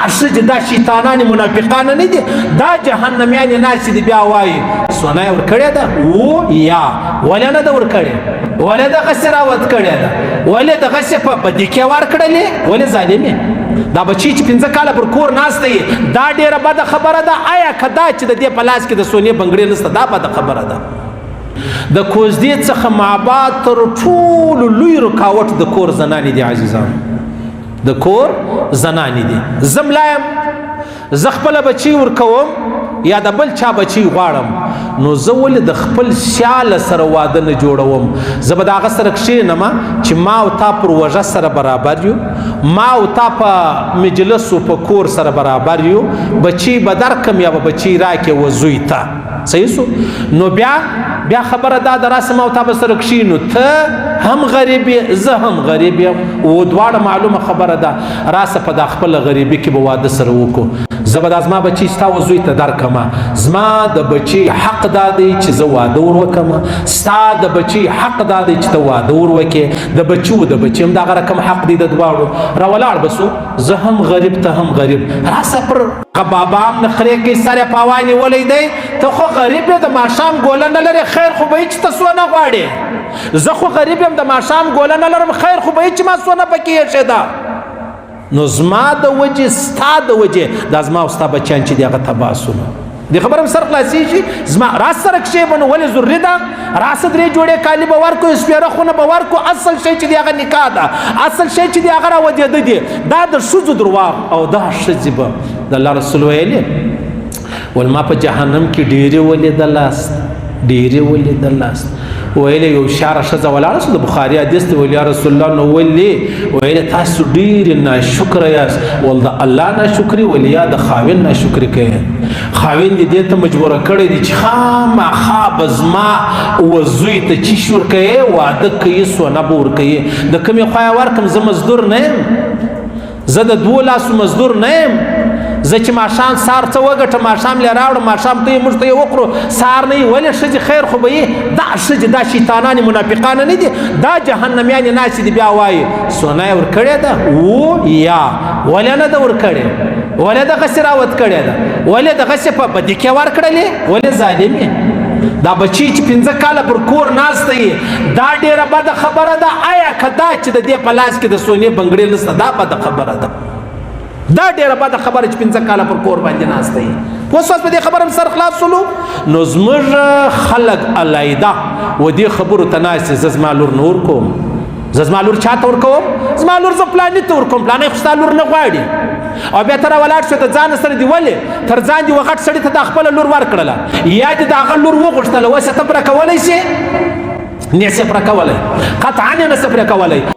ښځې دا شیطانان منافقان نه دي دا جهنمیانې ناستې دي بیا وایي سونه یې ورکړې ده یا ولې نه ده ورکړې ولې دغسې راوت کړې ده ولې دغسې په بدي کې ورکړلې ولې ظالمې دا بچی چې 15 کاله پر کور ناسته یې دا ډېره بده خبره ده آیا که دا چې د دې په لاس کې د سونې بنګړې نسته دا بده خبره ده د کوزدې څخه مابعد تر ټولو لوی رکاوټ د کور زنانې دي عزیزان د کور زنانې دي زه ملا یم زه خپله بچی ورکوم یا د بل چا بچی غواړم نو زه ولې د خپل سیاله سره واده نه جوړوم زه به د هغه سره کښېنم چې ما او تا پر وژه سره برابر یو ما او تا په مجلس و په کور سره برابر یو بچی به درکم یا به بچی راکې و زوی ته صحیح سو نو بیا خبره دا د راسه ما او تا به سره کښېنو ته هم غریب یې زه هم غریب یم و دواړه معلومه خبره ده راسه په دا خپله غریبي کې به واده سره وکړو زه به دا زما بچی ستا و زوی ته درکمه زما د بچی حق دا دی چې زه واده ور وکړم ستا د بچی حق دا دی چې ته واده ور وکړې د بچو د بچي هم دغه رقم حق دی د دواړو راولاړ به سو زه هم غریب ته هم غریب راسه پر بابا هم نخرې کوي سر یې پاوا نیولی دی ته خو غریب یې د ماښام ګوله نه لرې خیر خو به یې چې ته سونه غواړې زه خو غریب یم د ماښام ګوله نه لرم خیر خو به یې چې ما سونه پکې ایښېده نو زما د وجې ستا د وجې دا زما او ستا بچیان چې دي هغه تباه سونه دې خبره مې سر خلاصېږي زما راس سره کښېبه نو ولې ضروري ده راسه 3 جوړې کالي به ورکړو سپېره خونه به ورکړو اصل شی چې دی هغه نکاح ده اصل شی چې دی هغه راودېده دي دا د ښځو درواغ او دا ښځې به د الله رسول ویلې ول ما په جهنم کې ډېرې ولیدلاست ډېرې ولیدلاست ویلې یو شاره ښځه ولاړه سو د بخاري حدیث دی ویل یا رسول الله نو ولې ویلې تاسو ډېرې ناشکره یاست ول د الله ناشکري ولې یا د خاوند ناشکري کوي خاوند دې ته مجبوره کړی دی چې خامخا به زما وزوی ته چیش ورکوي واده کوي سونه به ورکوي د کومې خوا یې ورکړم زه مزدور نه یم زه د 2 لاسو مزدور نه یم زه چې ماښام سهار څه وګټم ماښام یې راوړم ماښام ته یې موږ ته یې وکړو سهار نه یې ولې ښځې خیر خو به یې دا ښځې دا شیطانان منافقان نه دي دا جهنمیانې ناستې دي بیا وایي سونه یې ورکړې ده یا ولې نه ده ورکړې ولې دغسې راوت کړې ده ولې دغسې په بدي کې ورکړلې ولې ظالمې دا بچی چې 15 کاله پر کور ناسته یې دا ډېره بده خبره ده آیا که دا چې د دې په لاس کې د سونې بنګړې نسته دا بده خبره ده دا ډېره بده خبره چې 15 کاله پر کور باندې ناسته یې پوه شوست په دې خبره مې سر خلاص سولو نو زموږ خلک علیحده و دې خبرو ته ناست زه زما لور نه ورکوم زه زما لور چا ته ورکوم زما لور زه پلاني ته ورکوم پلانی خو ستا لور نه غواړي او بیا ته راولاړ شو د ځان سره دې ولې تر ځان دې وغټ سړي ته دا خپله لور ورکړله یا دې د هغه لور وغوښتله اوس یې ته پوره کولی شې نه یې پوره کولی قطعا یې نه څه پوره کولی